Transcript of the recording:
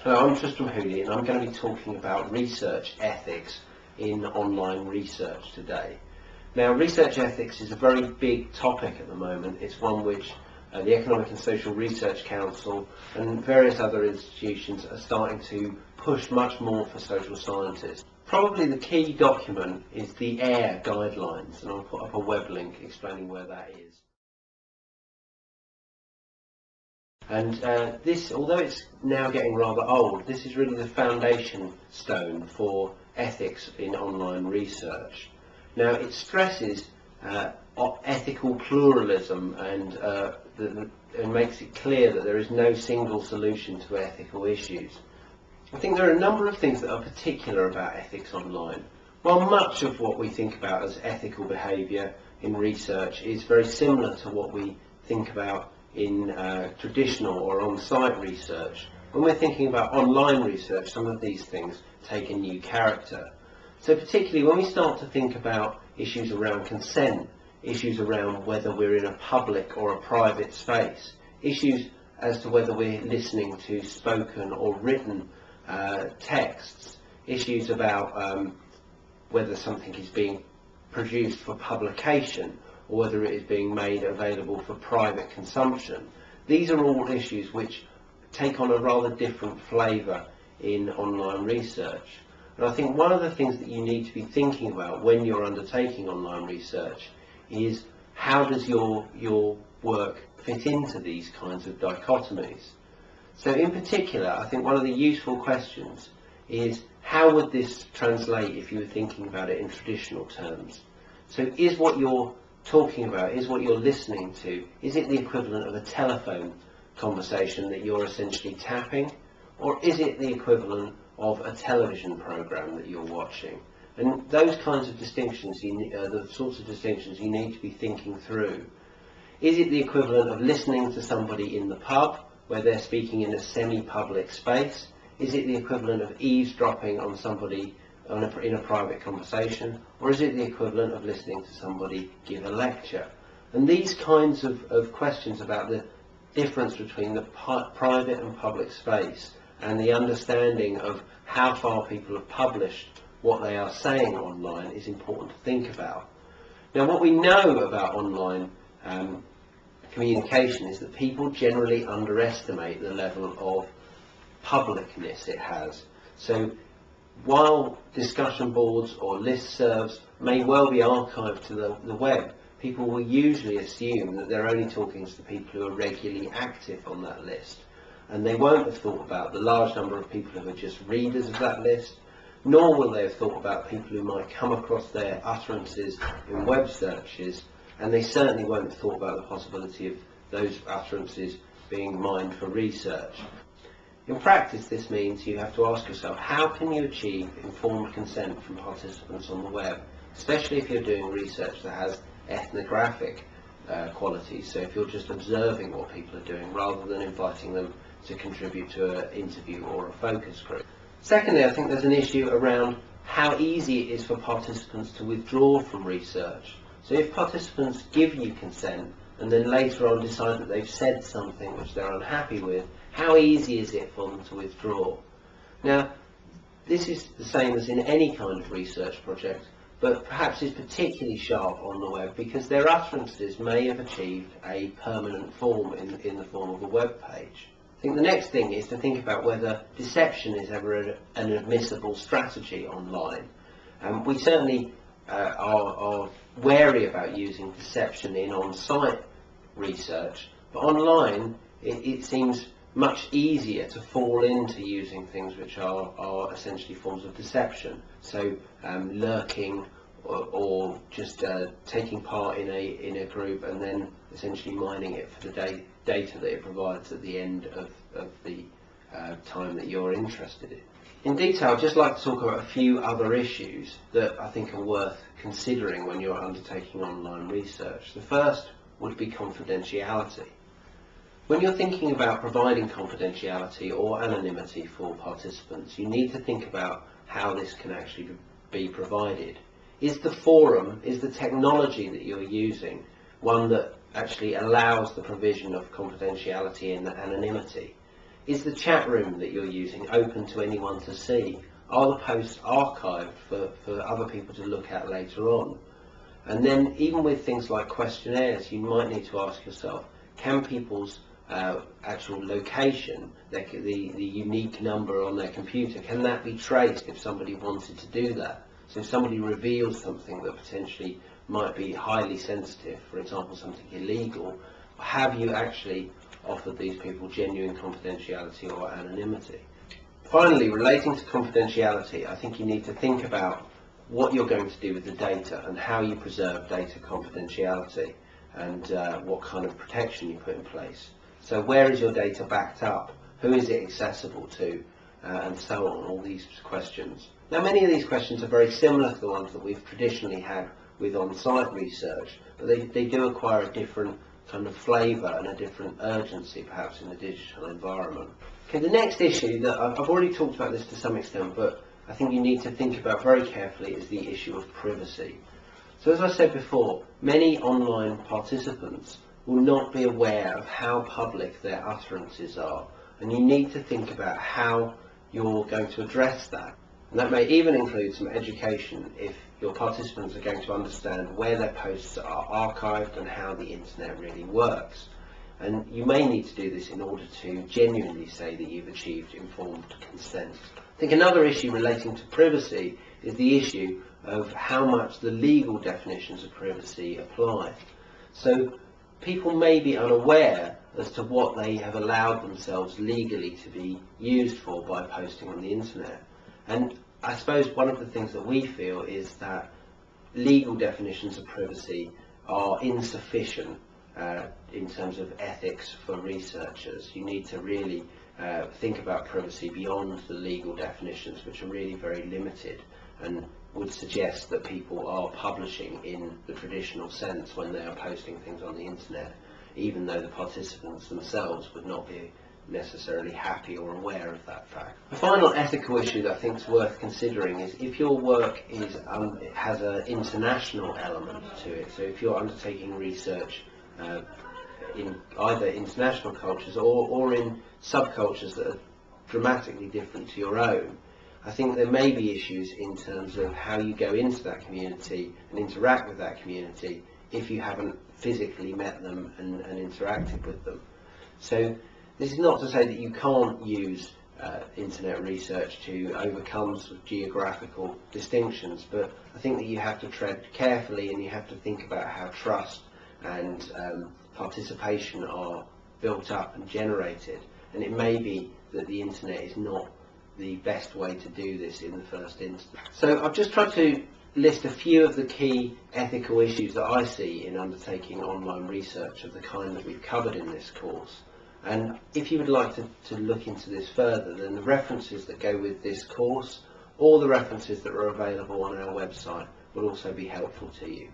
Hello, I'm Tristram Hooley and I'm going to be talking about research ethics in online research today. Now, research ethics is a very big topic at the moment. It's one which the Economic and Social Research Council and various other institutions are starting to push much more for social scientists. Probably the key document is the AIR guidelines, and I'll put up a web link explaining where that is. And this, although it's now getting rather old, this is really the foundation stone for ethics in online research. Now, it stresses ethical pluralism and makes it clear that there is no single solution to ethical issues. I think there are a number of things that are particular about ethics online. While much of what we think about as ethical behaviour in research is very similar to what we think about in traditional or on-site research, when we're thinking about online research, some of these things take a new character. So particularly when we start to think about issues around consent, issues around whether we're in a public or a private space, issues as to whether we're listening to spoken or written texts, issues about whether something is being produced for publication or whether it is being made available for private consumption. These are all issues which take on a rather different flavour in online research. And I think one of the things that you need to be thinking about when you're undertaking online research is how does your work fit into these kinds of dichotomies. So in particular, I think one of the useful questions is how would this translate if you were thinking about it in traditional terms. So is what you're talking about, is what you're listening to, is it the equivalent of a telephone conversation that you're essentially tapping, or is it the equivalent of a television program that you're watching? And those kinds of distinctions are the sorts of distinctions you need to be thinking through. Is it the equivalent of listening to somebody in the pub where they're speaking in a semi-public space? Is it the equivalent of eavesdropping on somebody in a private conversation, or is it the equivalent of listening to somebody give a lecture? And these kinds of questions about the difference between the private and public space and the understanding of how far people have published what they are saying online is important to think about. Now, what we know about online communication is that people generally underestimate the level of publicness it has. So while discussion boards or listservs may well be archived to the web, people will usually assume that they're only talking to the people who are regularly active on that list. And they won't have thought about the large number of people who are just readers of that list, nor will they have thought about people who might come across their utterances in web searches, and they certainly won't have thought about the possibility of those utterances being mined for research. In practice, this means you have to ask yourself, how can you achieve informed consent from participants on the web, especially if you're doing research that has ethnographic qualities, so if you're just observing what people are doing rather than inviting them to contribute to an interview or a focus group. Secondly, I think there's an issue around how easy it is for participants to withdraw from research. So if participants give you consent and then later on decide that they've said something which they're unhappy with, how easy is it for them to withdraw? Now, this is the same as in any kind of research project, but perhaps is particularly sharp on the web because their utterances may have achieved a permanent form in the form of a web page. I think the next thing is to think about whether deception is ever an admissible strategy online. We certainly are wary about using deception in on-site research, but online it seems much easier to fall into using things which are essentially forms of deception. So lurking or just taking part in a group and then essentially mining it for the data that it provides at the end of the time that you're interested in. In detail, I'd just like to talk about a few other issues that I think are worth considering when you're undertaking online research. The first would be confidentiality. When you're thinking about providing confidentiality or anonymity for participants, you need to think about how this can actually be provided. Is the forum, is the technology that you're using one that actually allows the provision of confidentiality and anonymity? Is the chat room that you're using open to anyone to see? Are the posts archived for other people to look at later on? And then even with things like questionnaires, you might need to ask yourself, can people's actual location, the unique number on their computer, can that be traced if somebody wanted to do that? So if somebody reveals something that potentially might be highly sensitive, for example something illegal, have you actually offered these people genuine confidentiality or anonymity? Finally, relating to confidentiality, I think you need to think about what you're going to do with the data and how you preserve data confidentiality, and what kind of protection you put in place. So where is your data backed up? Who is it accessible to? And so on, all these questions. Now many of these questions are very similar to the ones that we've traditionally had with on-site research, but they do acquire a different kind of flavour and a different urgency perhaps in the digital environment. Okay, the next issue that I've already talked about this to some extent, but I think you need to think about very carefully, is the issue of privacy. So as I said before, many online participants will not be aware of how public their utterances are, and you need to think about how you're going to address that. And that may even include some education if your participants are going to understand where their posts are archived and how the internet really works. And you may need to do this in order to genuinely say that you've achieved informed consent. I think another issue relating to privacy is the issue of how much the legal definitions of privacy apply. So people may be unaware as to what they have allowed themselves legally to be used for by posting on the internet. And I suppose one of the things that we feel is that legal definitions of privacy are insufficient in terms of ethics for researchers. You need to really think about privacy beyond the legal definitions, which are really very limited and would suggest that people are publishing in the traditional sense when they are posting things on the internet, even though the participants themselves would not be necessarily happy or aware of that fact. The final ethical issue that I think is worth considering is if your work has an international element to it. So if you're undertaking research in either international cultures or in subcultures that are dramatically different to your own, I think there may be issues in terms of how you go into that community and interact with that community if you haven't physically met them and interacted with them. So this is not to say that you can't use internet research to overcome sort of geographical distinctions, but I think that you have to tread carefully and you have to think about how trust and participation are built up and generated, and it may be that the internet is not the best way to do this in the first instance. So I've just tried to list a few of the key ethical issues that I see in undertaking online research of the kind that we've covered in this course. And if you would like to look into this further, then the references that go with this course or the references that are available on our website will also be helpful to you.